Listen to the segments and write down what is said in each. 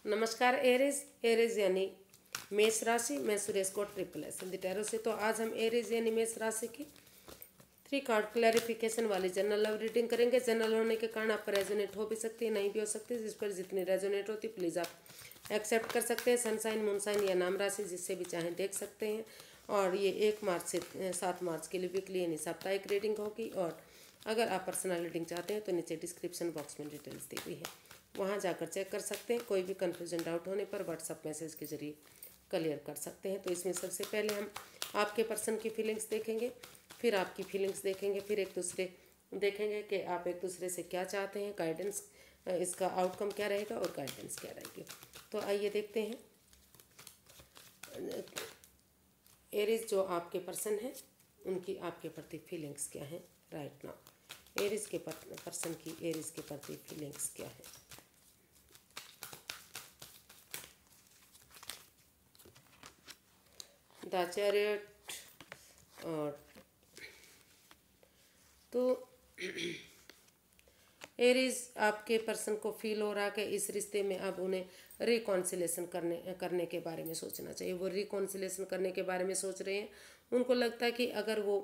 नमस्कार Aries. Aries यानी मेष राशि। मैं सुरेश को ट्रिपल एस हिंदी टैरो से। तो आज हम एरीज यानी मेष राशि की 3 कार्ड क्लैरिफिकेशन वाली जनरल लव रीडिंग करेंगे। जनरल होने के कारण आप पर रेजोनेट हो भी सकती है, नहीं भी हो सकती। जिस पर जितनी रेजोनेट होती प्लीज़ आप एक्सेप्ट कर सकते हैं। सनसाइन, मूनसाइन या नाम राशि जिससे भी चाहें देख सकते हैं। और ये 1 मार्च से 7 मार्च के लिए वीकली यानी साप्ताहिक रीडिंग होगी। और अगर आप पर्सनल रीडिंग चाहते हैं तो नीचे डिस्क्रिप्शन बॉक्स में डिटेल्स दी हुई है, वहाँ जाकर चेक कर सकते हैं। कोई भी कन्फ्यूजन डाउट होने पर व्हाट्सअप मैसेज के जरिए क्लियर कर सकते हैं। तो इसमें सबसे पहले हम आपके पर्सन की फीलिंग्स देखेंगे, फिर आपकी फीलिंग्स देखेंगे, फिर एक दूसरे देखेंगे कि आप एक दूसरे से क्या चाहते हैं, गाइडेंस इसका आउटकम क्या रहेगा और गाइडेंस क्या रहेगी। तो आइए देखते हैं एरीज जो आपके पर्सन हैं उनकी आपके प्रति फीलिंग्स क्या हैं राइट नाउ। एरीज के पर्सन की एरीज के प्रति फीलिंग्स क्या है। The chariot. और तो एरीज आपके पर्सन को फील हो रहा है कि इस रिश्ते में अब उन्हें रिकॉन्सिलेशन करने के बारे में सोचना चाहिए। वो रिकॉन्सिलेशन करने के बारे में सोच रहे हैं। उनको लगता है कि अगर वो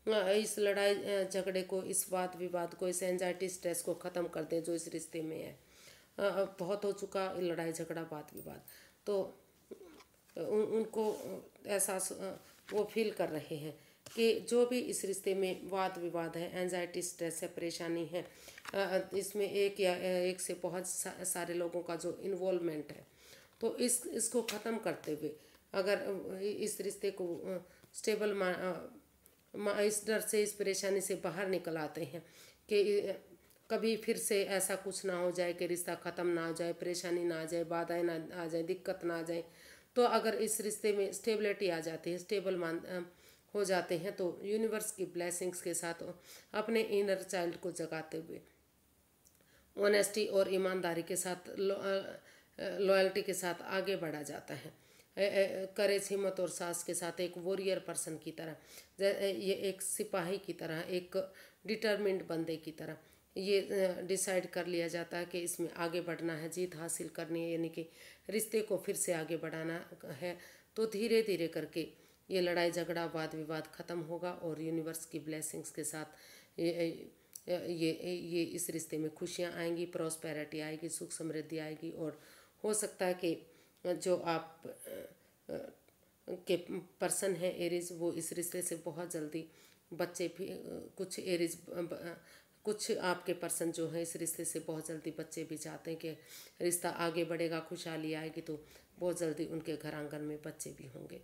इस लड़ाई झगड़े को, इस वाद विवाद को, इस एंजाइटी स्ट्रेस को ख़त्म कर दें जो इस रिश्ते में है। बहुत हो चुका लड़ाई झगड़ा वाद विवाद। तो उनको एहसास वो फील कर रहे हैं कि जो भी इस रिश्ते में वाद विवाद है, एंजाइटी स्ट्रेस है, परेशानी है, इसमें एक या एक से बहुत सारे लोगों का जो इन्वॉल्वमेंट है, तो इसको ख़त्म करते हुए अगर इस रिश्ते को स्टेबल इस डर से, इस परेशानी से बाहर निकल आते हैं कि कभी फिर से ऐसा कुछ ना हो जाए कि रिश्ता ख़त्म ना हो जाए, परेशानी ना आ जाए, बाधाएं ना आ जाए, दिक्कत ना आ जाए। तो अगर इस रिश्ते में स्टेबिलिटी आ जाती है, स्टेबल हो जाते हैं, तो यूनिवर्स की ब्लेसिंग्स के साथ अपने इनर चाइल्ड को जगाते हुए ऑनेस्टी और ईमानदारी के साथ, लॉयल्टी के साथ आगे बढ़ा जाता है। करेज, हिम्मत और साहस के साथ एक वॉरियर पर्सन की तरह, ये एक सिपाही की तरह, एक डिटरमिन्ड बंदे की तरह ये डिसाइड कर लिया जाता है कि इसमें आगे बढ़ना है, जीत हासिल करनी है, यानी कि रिश्ते को फिर से आगे बढ़ाना है। तो धीरे धीरे करके ये लड़ाई झगड़ा वाद विवाद ख़त्म होगा और यूनिवर्स की ब्लेसिंग्स के साथ ये इस रिश्ते में खुशियाँ आएंगी, प्रॉस्पेरिटी आएगी, सुख समृद्धि आएगी। और हो सकता है कि जो आप के पर्सन है एरीज, वो इस रिश्ते से बहुत जल्दी बच्चे भी, कुछ एरीज कुछ आपके पर्सन जो है इस रिश्ते से बहुत जल्दी बच्चे भी चाहते हैं कि रिश्ता आगे बढ़ेगा, खुशहाली आएगी, तो बहुत जल्दी उनके घर आंगन में बच्चे भी होंगे।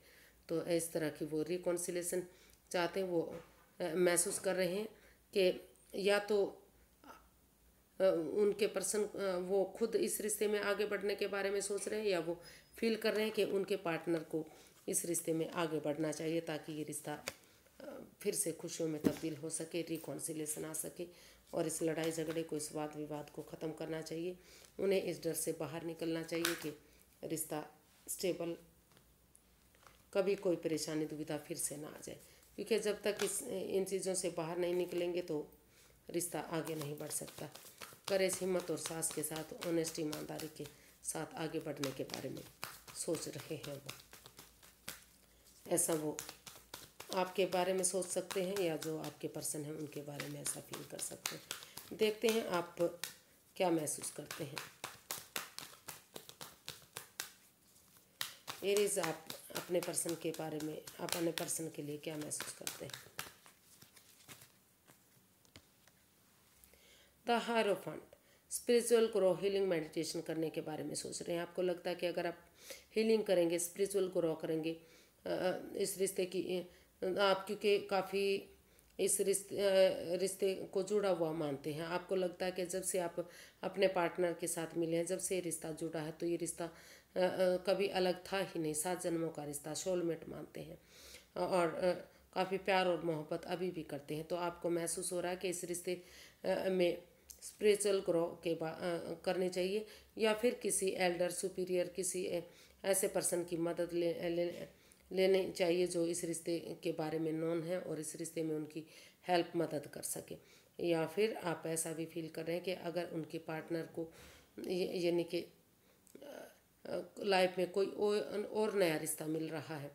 तो इस तरह की वो रिकॉन्सिलेशन चाहते हैं। वो महसूस कर रहे हैं कि या तो उनके पर्सन वो खुद इस रिश्ते में आगे बढ़ने के बारे में सोच रहे हैं, या वो फील कर रहे हैं कि उनके पार्टनर को इस रिश्ते में आगे बढ़ना चाहिए ताकि ये रिश्ता फिर से खुशियों में तब्दील हो सके, रिकॉन्सिलेशन आ सके और इस लड़ाई झगड़े को, इस वाद विवाद को ख़त्म करना चाहिए। उन्हें इस डर से बाहर निकलना चाहिए कि रिश्ता स्टेबल, कभी कोई परेशानी दुविधा फिर से ना आ जाए, क्योंकि जब तक इन चीज़ों से बाहर नहीं निकलेंगे तो रिश्ता आगे नहीं बढ़ सकता। करेज, हिम्मत और साहस के साथ, ऑनेस्टी, ईमानदारी के साथ आगे बढ़ने के बारे में सोच रहे हैं वो। ऐसा वो आपके बारे में सोच सकते हैं या जो आपके पर्सन हैं उनके बारे में ऐसा फील कर सकते हैं। देखते हैं आप क्या महसूस करते हैं। एरीज, आप अपने पर्सन के बारे में, आप अपने पर्सन के लिए क्या महसूस करते हैं। The hierophant, spiritual grow, healing, meditation करने के बारे में सोच रहे हैं। आपको लगता है कि अगर आप हीलिंग करेंगे, स्पिरिचुअल ग्रो करेंगे, इस रिश्ते की आप, क्योंकि काफ़ी इस रिश्ते को जुड़ा हुआ मानते हैं। आपको लगता है कि जब से आप अपने पार्टनर के साथ मिले हैं, जब से ये रिश्ता जुड़ा है, तो ये रिश्ता कभी अलग था ही नहीं। 7 जन्मों का रिश्ता, सोलमेट मानते हैं और काफ़ी प्यार और मोहब्बत अभी भी करते हैं। तो आपको महसूस हो रहा है कि इस रिश्ते में स्पिरिचुअल ग्रो करनी चाहिए, या फिर किसी एल्डर, सुपीरियर, किसी ऐसे पर्सन की मदद लेनी चाहिए जो इस रिश्ते के बारे में नॉन है और इस रिश्ते में उनकी हेल्प, मदद कर सके। या फिर आप ऐसा भी फील कर रहे हैं कि अगर उनके पार्टनर को यानी कि लाइफ में कोई और नया रिश्ता मिल रहा है,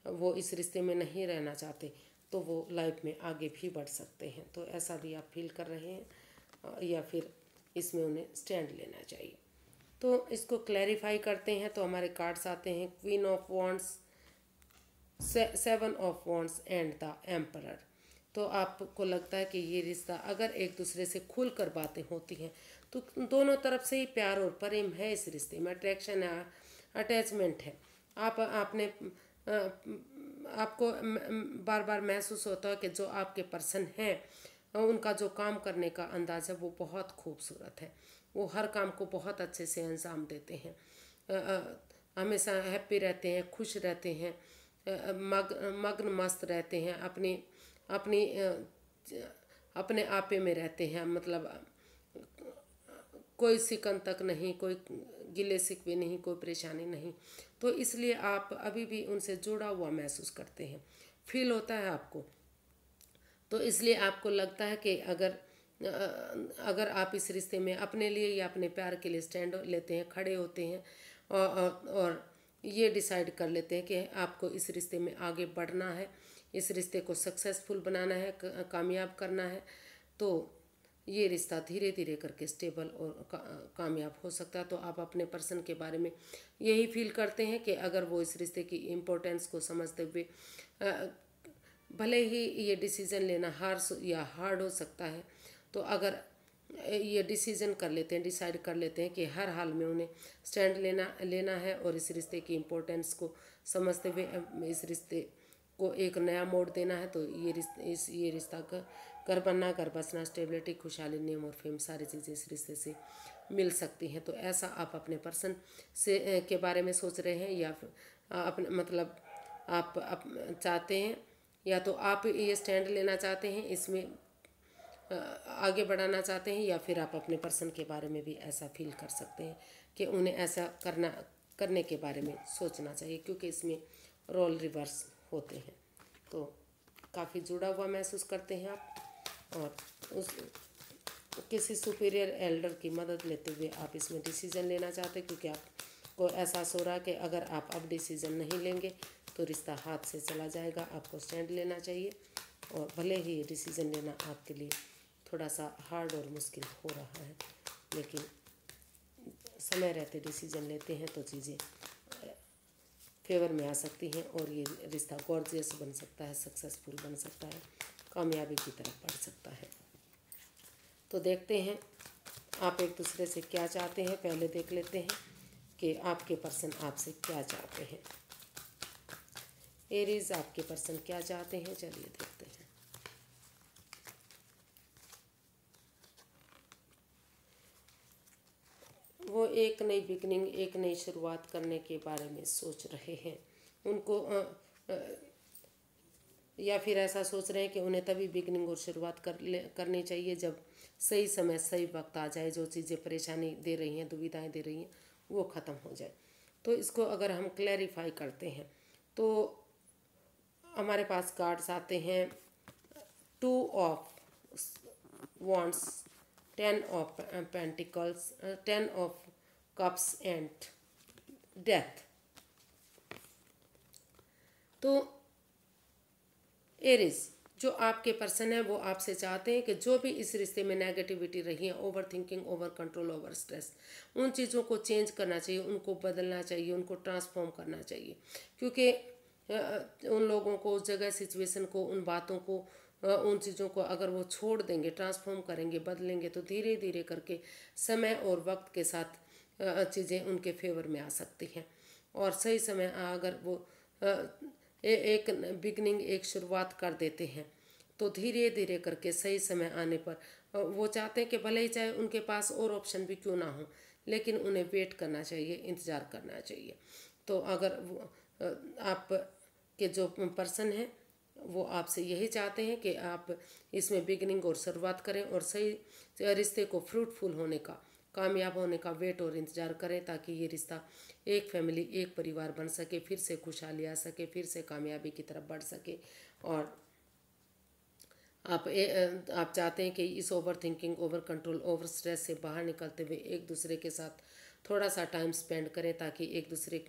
वो इस रिश्ते में नहीं रहना चाहते, तो वो लाइफ में आगे भी बढ़ सकते हैं। तो ऐसा भी आप फील कर रहे हैं या फिर इसमें उन्हें स्टैंड लेना चाहिए। तो इसको क्लैरिफाई करते हैं। तो हमारे कार्ड्स आते हैं queen of wands, 7 of wands and the emperor. तो आपको लगता है कि ये रिश्ता अगर एक दूसरे से खुल कर बातें होती हैं तो दोनों तरफ से ही प्यार और प्रेम है इस रिश्ते में, अट्रैक्शन है, अटैचमेंट है। आपने आपको बार बार महसूस होता है कि जो आपके पर्सन हैं उनका जो काम करने का अंदाज़ है वो बहुत खूबसूरत है। वो हर काम को बहुत अच्छे से अंजाम देते हैं, हमेशा हैप्पी रहते हैं, खुश रहते हैं, मग्न मस्त रहते हैं, अपनी अपनी अपने आपे में रहते हैं। मतलब कोई सिकन तक नहीं, कोई गिले शिकवे नहीं, कोई परेशानी नहीं। तो इसलिए आप अभी भी उनसे जुड़ा हुआ महसूस करते हैं, फील होता है आपको। तो इसलिए आपको लगता है कि अगर आप इस रिश्ते में अपने लिए या अपने प्यार के लिए स्टैंड लेते हैं, खड़े होते हैं और ये डिसाइड कर लेते हैं कि आपको इस रिश्ते में आगे बढ़ना है, इस रिश्ते को सक्सेसफुल बनाना है, कामयाब करना है, तो ये रिश्ता धीरे धीरे करके स्टेबल और कामयाब हो सकता है। तो आप अपने पर्सन के बारे में यही फील करते हैं कि अगर वो इस रिश्ते की इम्पोर्टेंस को समझते हुए भले ही ये डिसीज़न लेना हार्ड हो सकता है, तो अगर ये डिसीज़न कर लेते हैं, डिसाइड कर लेते हैं कि हर हाल में उन्हें स्टैंड लेना है और इस रिश्ते की इम्पोर्टेंस को समझते हुए इस रिश्ते को एक नया मोड़ देना है, तो ये रिश्ता का घर बनना, घर बसना, स्टेबिलिटी, खुशहाली, नेम और फेम, सारी चीज़ें इस रिश्ते से मिल सकती हैं। तो ऐसा आप अपने पर्सन से के बारे में सोच रहे हैं या अपने मतलब आप चाहते हैं, या तो आप ये स्टैंड लेना चाहते हैं, इसमें आगे बढ़ाना चाहते हैं, या फिर आप अपने पर्सन के बारे में भी ऐसा फील कर सकते हैं कि उन्हें ऐसा करने के बारे में सोचना चाहिए, क्योंकि इसमें रोल रिवर्स होते हैं। तो काफ़ी जुड़ा हुआ महसूस करते हैं आप, और उस किसी सुपीरियर एल्डर की मदद लेते हुए आप इसमें डिसीज़न लेना चाहते हैं, क्योंकि आपको एहसास हो रहा है कि अगर आप अब डिसीज़न नहीं लेंगे तो रिश्ता हाथ से चला जाएगा। आपको स्टैंड लेना चाहिए, और भले ही ये डिसीज़न लेना आपके लिए थोड़ा सा हार्ड और मुश्किल हो रहा है, लेकिन समय रहते डिसीज़न लेते हैं तो चीज़ें फेवर में आ सकती हैं और ये रिश्ता गॉर्जियस बन सकता है, सक्सेसफुल बन सकता है, कामयाबी की तरफ बढ़ सकता है। तो देखते हैं आप एक दूसरे से क्या चाहते हैं। पहले देख लेते हैं कि आपके पर्सन आपसे क्या चाहते हैं। एरीज, आपके पर्सन क्या चाहते हैं, चलिए देखते हैं। वो एक नई बिगनिंग, एक नई शुरुआत करने के बारे में सोच रहे हैं। उनको या फिर ऐसा सोच रहे हैं कि उन्हें तभी बिगनिंग और शुरुआत करनी चाहिए जब सही समय, सही वक्त आ जाए, जो चीज़ें परेशानी दे रही हैं, दुविधाएं दे रही हैं, वो ख़त्म हो जाए। तो इसको अगर हम क्लैरिफाई करते हैं तो हमारे पास कार्ड्स आते हैं 2 of wands, 10 of pentacles, 10 of cups and death. तो एरिस, जो आपके पर्सन है वो आपसे चाहते हैं कि जो भी इस रिश्ते में नेगेटिविटी रही है, over thinking, over control, over stress, उन चीज़ों को चेंज करना चाहिए, उनको बदलना चाहिए, उनको ट्रांसफॉर्म करना चाहिए। क्योंकि उन लोगों को, उस जगह, सिचुएशन को, उन बातों को, उन चीज़ों को अगर वो छोड़ देंगे, ट्रांसफॉर्म करेंगे, बदलेंगे, तो धीरे धीरे करके समय और वक्त के साथ चीज़ें उनके फेवर में आ सकती हैं। और सही समय अगर वो एक बिगनिंग, एक शुरुआत कर देते हैं, तो धीरे धीरे करके सही समय आने पर वो चाहते हैं कि भले ही चाहे उनके पास और ऑप्शन भी क्यों ना हो, लेकिन उन्हें वेट करना चाहिए, इंतज़ार करना चाहिए। तो अगर आप के जो पर्सन है वो आपसे यही चाहते हैं कि आप इसमें बिगनिंग और शुरुआत करें और सही रिश्ते को फ्रूटफुल होने का, कामयाब होने का वेट और इंतज़ार करें, ताकि ये रिश्ता एक फैमिली, एक परिवार बन सके, फिर से खुशहाली आ सके, फिर से कामयाबी की तरफ बढ़ सके। और आप चाहते हैं कि इस over thinking, over control, over stress से बाहर निकलते हुए एक दूसरे के साथ थोड़ा सा टाइम स्पेंड करें ताकि एक दूसरे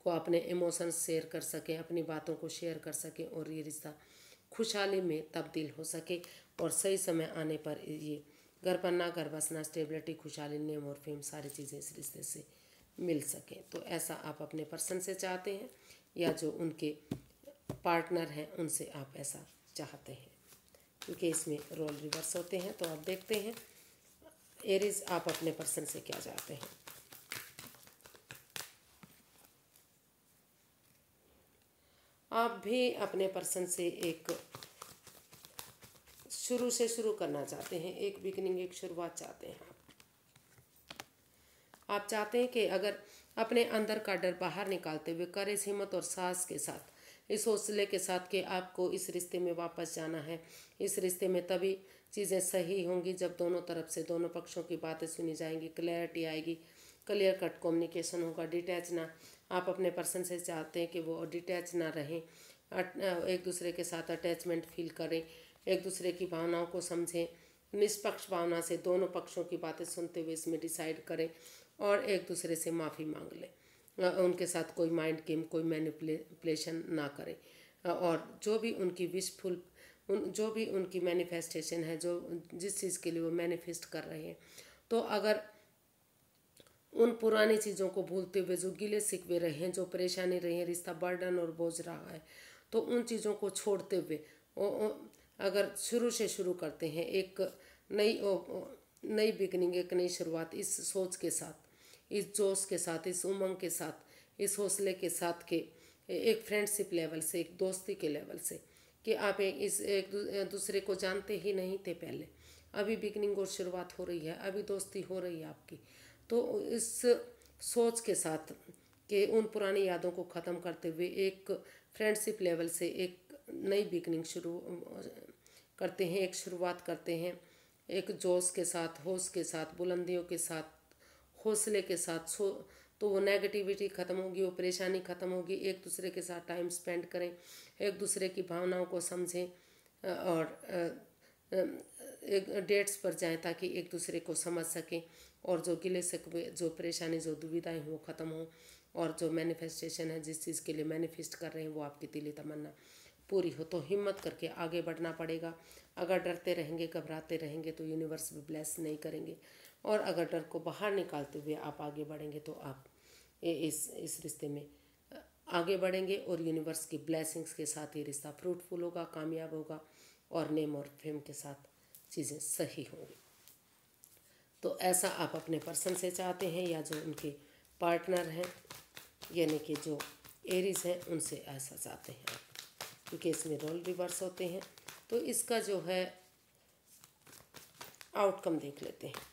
को अपने इमोशंस शेयर कर सकें, अपनी बातों को शेयर कर सकें और ये रिश्ता खुशहाली में तब्दील हो सके और सही समय आने पर ये घर बनना, घर बसना, स्टेबिलिटी, खुशहाली, नेम और फेम सारी चीज़ें इस रिश्ते से मिल सकें। तो ऐसा आप अपने पर्सन से चाहते हैं या जो उनके पार्टनर हैं उनसे आप ऐसा चाहते हैं, क्योंकि इसमें रोल रिवर्स होते हैं। तो आप देखते हैं एरीज आप अपने पर्सन से क्या चाहते हैं। आप भी अपने पर्सन से एक शुरू से शुरू करना चाहते हैं, एक बिगिनिंग, एक शुरुआत चाहते हैं। आप चाहते हैं कि अगर अपने अंदर का डर बाहर निकालते हुए करेज, हिम्मत और साहस के साथ, इस हौसले के साथ कि आपको इस रिश्ते में वापस जाना है। इस रिश्ते में तभी चीज़ें सही होंगी जब दोनों तरफ से दोनों पक्षों की बातें सुनी जाएंगी, क्लैरिटी आएगी, क्लियर कट कम्युनिकेशन होगा, डिटैच ना। आप अपने पर्सन से चाहते हैं कि वो डिटैच ना रहें, एक दूसरे के साथ अटैचमेंट फील करें, एक दूसरे की भावनाओं को समझें, निष्पक्ष भावना से दोनों पक्षों की बातें सुनते हुए इसमें डिसाइड करें और एक दूसरे से माफ़ी मांग लें। उनके साथ कोई माइंड गेम, कोई मैनिपुलेशन ना करें और जो भी उनकी विशफुल जो भी उनकी मैनिफेस्टेशन है, जो जिस चीज़ के लिए वो मैनिफेस्ट कर रहे हैं, तो अगर उन पुरानी चीज़ों को भूलते हुए जो गिले शिकवे रहे हैं, जो परेशानी रही है, रिश्ता बर्डन और बोझ रहा है, तो उन चीज़ों को छोड़ते हुए अगर शुरू से शुरू करते हैं एक नई बिगनिंग, एक नई शुरुआत, इस सोच के साथ, इस जोश के साथ, इस उमंग के साथ, इस हौसले के साथ के एक फ्रेंडशिप लेवल से, एक दोस्ती के लेवल से कि आप एक दूसरे को जानते ही नहीं थे पहले, अभी बिगनिंग और शुरुआत हो रही है, अभी दोस्ती हो रही है आपकी। तो इस सोच के साथ कि उन पुरानी यादों को ख़त्म करते हुए एक फ्रेंडशिप लेवल से एक नई बिगनिंग शुरू करते हैं, एक शुरुआत करते हैं, एक जोश के साथ, होश के साथ, बुलंदियों के साथ, हौसले के साथ। तो वो नेगेटिविटी ख़त्म होगी, वो परेशानी ख़त्म होगी। एक दूसरे के साथ टाइम स्पेंड करें, एक दूसरे की भावनाओं को समझें और एक डेट्स पर जाएं ताकि एक दूसरे को समझ सकें और जो गिले शिकवे, जो परेशानी, जो दुविधाएं हो ख़त्म हो और जो मैनिफेस्टेशन है, जिस चीज़ के लिए मैनिफेस्ट कर रहे हैं, वो आपकी दिली तमन्ना पूरी हो। तो हिम्मत करके आगे बढ़ना पड़ेगा। अगर डरते रहेंगे, घबराते रहेंगे तो यूनिवर्स भी ब्लेस नहीं करेंगे और अगर डर को बाहर निकालते हुए आप आगे बढ़ेंगे तो आप इस रिश्ते में आगे बढ़ेंगे और यूनिवर्स की ब्लेसिंग्स के साथ ये रिश्ता फ्रूटफुल होगा, कामयाब होगा और नेम और फेम के साथ चीज़ें सही होंगी। तो ऐसा आप अपने पर्सन से चाहते हैं या जो उनके पार्टनर हैं यानी कि जो एरीज हैं उनसे ऐसा चाहते हैं आप, क्योंकि इसमें रोल रिवर्स होते हैं। तो इसका जो है आउटकम देख लेते हैं।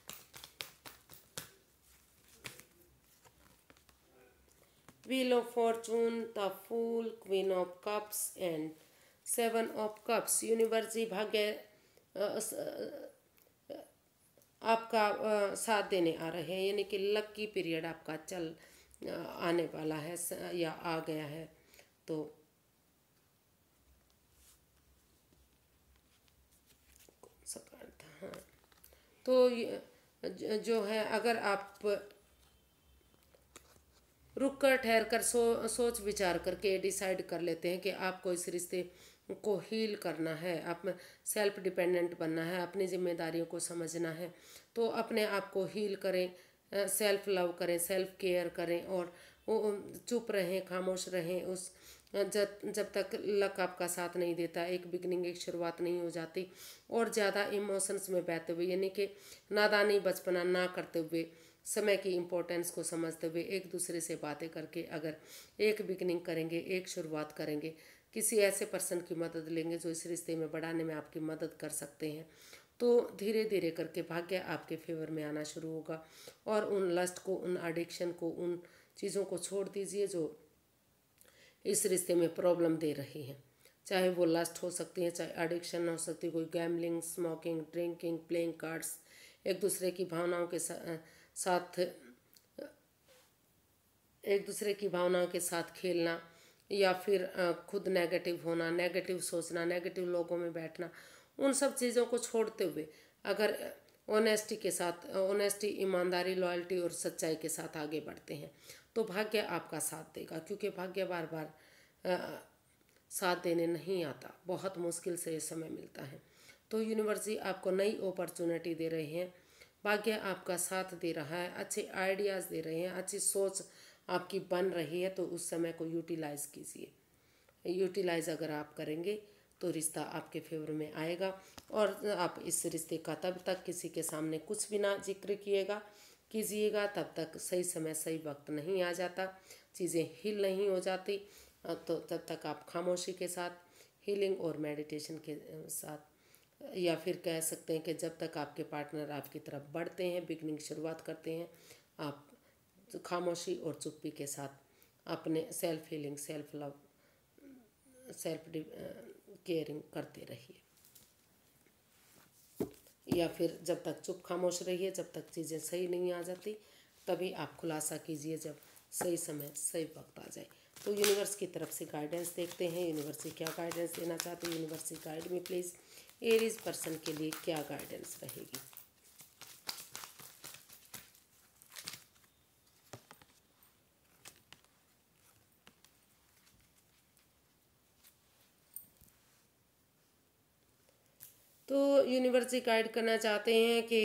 Wheel of fortune, the fool, queen of cups and seven of cups. Universe ji भाग्य आपका साथ देने आ रहे हैं, यानी कि लकी पीरियड आपका आने वाला है या आ गया है। तो कौन सा कार्ड था, हाँ, तो जो है अगर आप रुक कर ठहर कर सोच विचार करके डिसाइड कर लेते हैं कि आपको इस रिश्ते को हील करना है, आप सेल्फ डिपेंडेंट बनना है, अपनी जिम्मेदारियों को समझना है, तो अपने आप को हील करें, सेल्फ लव करें, सेल्फ केयर करें और चुप रहें, खामोश रहें। जब तक लक आपका साथ नहीं देता, एक बिगनिंग, एक शुरुआत नहीं हो जाती और ज़्यादा इमोशंस में बहते हुए यानी कि नादानी बचपना ना करते हुए, समय की इम्पोर्टेंस को समझते हुए एक दूसरे से बातें करके अगर एक बिगनिंग करेंगे, एक शुरुआत करेंगे, किसी ऐसे पर्सन की मदद लेंगे जो इस रिश्ते में बढ़ाने में आपकी मदद कर सकते हैं, तो धीरे धीरे करके भाग्य आपके फेवर में आना शुरू होगा और उन लस्ट को, उन एडिक्शन को, उन चीज़ों को छोड़ दीजिए जो इस रिश्ते में प्रॉब्लम दे रही हैं। चाहे वो लस्ट हो सकती है, चाहे एडिक्शन हो सकती है, कोई gambling, smoking, drinking, playing cards, एक दूसरे की भावनाओं के साथ एक दूसरे की भावनाओं के साथ खेलना या फिर खुद नेगेटिव होना, नेगेटिव सोचना, नेगेटिव लोगों में बैठना, उन सब चीज़ों को छोड़ते हुए अगर ऑनेस्टी के साथ, ऑनेस्टी, ईमानदारी, लॉयल्टी और सच्चाई के साथ आगे बढ़ते हैं तो भाग्य आपका साथ देगा, क्योंकि भाग्य बार बार साथ देने नहीं आता, बहुत मुश्किल से ये समय मिलता है। तो यूनिवर्स आपको नई अपॉर्चुनिटी दे रहे हैं, भाग्य आपका साथ दे रहा है, अच्छे आइडियाज़ दे रहे हैं, अच्छी सोच आपकी बन रही है। तो उस समय को यूटिलाइज़ कीजिए। यूटिलाइज़ अगर आप करेंगे तो रिश्ता आपके फेवर में आएगा। और आप इस रिश्ते का तब तक किसी के सामने कुछ भी ना जिक्र कीजिएगा, तब तक सही समय सही वक्त नहीं आ जाता, चीज़ें हील नहीं हो जाती। तो तब तक आप खामोशी के साथ, हीलिंग और मेडिटेशन के साथ, या फिर कह सकते हैं कि जब तक आपके पार्टनर आपकी तरफ बढ़ते हैं, बिगनिंग शुरुआत करते हैं, आप खामोशी और चुप्पी के साथ अपने self healing, self love, self caring करते रहिए। या फिर जब तक चुप खामोश रहिए, जब तक चीज़ें सही नहीं आ जाती, तभी आप खुलासा कीजिए जब सही समय सही वक्त आ जाए। तो यूनिवर्स की तरफ से गाइडेंस देखते हैं, यूनिवर्स क्या गाइडेंस देना चाहते हैं। यूनिवर्स गाइड में प्लीज़ एरीज पर्सन के लिए क्या गाइडेंस रहेगी। तो यूनिवर्स गाइड करना चाहते हैं कि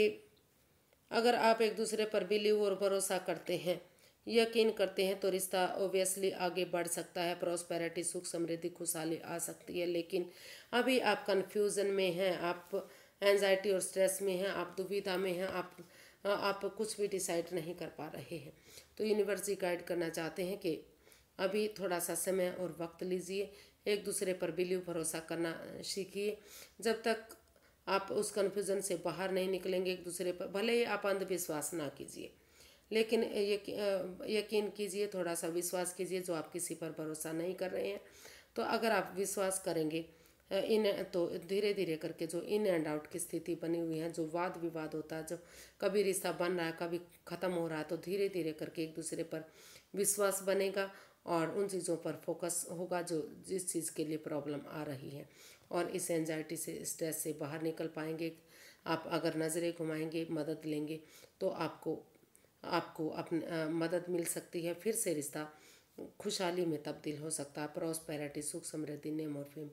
अगर आप एक दूसरे पर बिलीव और भरोसा करते हैं, यकीन करते हैं, तो रिश्ता ओबियसली आगे बढ़ सकता है, प्रॉस्पेरिटी, सुख समृद्धि, खुशहाली आ सकती है। लेकिन अभी आप कन्फ्यूज़न में हैं, आप एंजाइटी और स्ट्रेस में हैं, आप दुविधा में हैं, आप कुछ भी डिसाइड नहीं कर पा रहे हैं। तो यूनिवर्स गाइड करना चाहते हैं कि अभी थोड़ा सा समय और वक्त लीजिए, एक दूसरे पर बिलीव भरोसा करना सीखिए। जब तक आप उस कन्फ्यूज़न से बाहर नहीं निकलेंगे एक दूसरे पर, भले ही आप अंधविश्वास ना कीजिए, लेकिन यकीन कीजिए, थोड़ा सा विश्वास कीजिए। जो आप किसी पर भरोसा नहीं कर रहे हैं, तो अगर आप विश्वास करेंगे तो धीरे धीरे करके जो इन एंड आउट की स्थिति बनी हुई है, जो वाद विवाद होता है, जो कभी रिश्ता बन रहा है कभी ख़त्म हो रहा है, तो धीरे धीरे करके एक दूसरे पर विश्वास बनेगा और उन चीज़ों पर फोकस होगा जो जिस चीज़ के लिए प्रॉब्लम आ रही है। और इस एंजाइटी से, स्ट्रेस से बाहर निकल पाएंगे। आप अगर नज़रें घुमाएंगे, मदद लेंगे, तो आपको आपको अपनी मदद मिल सकती है। फिर से रिश्ता खुशहाली में तब्दील हो सकता है, प्रॉस्पेरिटी, सुख समृद्धि, नेम और फेम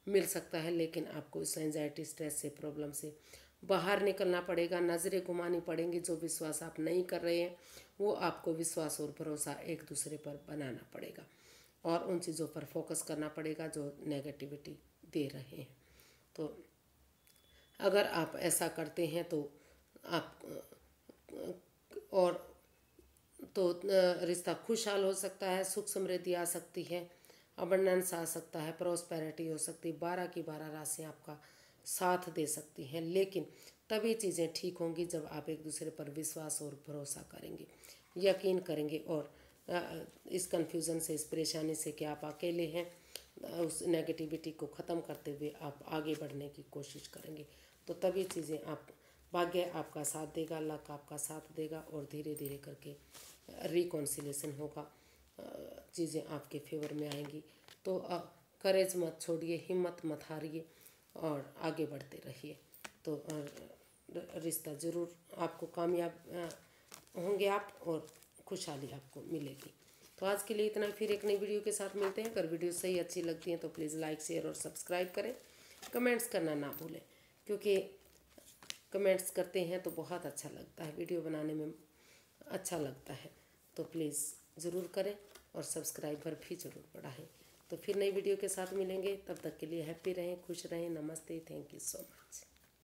मिल सकता है। लेकिन आपको इस एंजाइटी, स्ट्रेस से, प्रॉब्लम से बाहर निकलना पड़ेगा, नज़रें घुमानी पड़ेंगी। जो विश्वास आप नहीं कर रहे हैं, वो आपको विश्वास और भरोसा एक दूसरे पर बनाना पड़ेगा और उन चीज़ों पर फोकस करना पड़ेगा जो नेगेटिविटी दे रहे हैं। तो अगर आप ऐसा करते हैं तो आप और तो रिश्ता खुशहाल हो सकता है, सुख समृद्धि आ सकती है, अबंडेंस आ सकता है, प्रॉस्पेरिटी हो सकती है, 12 की 12 राशि आपका साथ दे सकती हैं। लेकिन तभी चीज़ें ठीक होंगी जब आप एक दूसरे पर विश्वास और भरोसा करेंगे, यकीन करेंगे और इस कन्फ्यूज़न से, इस परेशानी से कि आप अकेले हैं, उस नेगेटिविटी को ख़त्म करते हुए आप आगे बढ़ने की कोशिश करेंगे। तो तभी चीज़ें आप, भाग्य आपका साथ देगा, लक आपका साथ देगा और धीरे धीरे करके रिकॉन्सिलेशन होगा, चीज़ें आपके फेवर में आएंगी। तो करेज मत छोड़िए, हिम्मत मत हारिए और आगे बढ़ते रहिए। तो रिश्ता ज़रूर आपको कामयाब होंगे आप और खुशहाली आपको मिलेगी। तो आज के लिए इतना, फिर एक नई वीडियो के साथ मिलते हैं। अगर वीडियो सही अच्छी लगती है तो प्लीज़ लाइक, शेयर और सब्सक्राइब करें। कमेंट्स करना ना भूलें, क्योंकि कमेंट्स करते हैं तो बहुत अच्छा लगता है, वीडियो बनाने में अच्छा लगता है। तो प्लीज़ ज़रूर करें और सब्सक्राइबर भी ज़रूर बढ़ाएं। तो फिर नई वीडियो के साथ मिलेंगे, तब तक के लिए हैप्पी रहें, खुश रहें। नमस्ते, थैंक यू सो मच।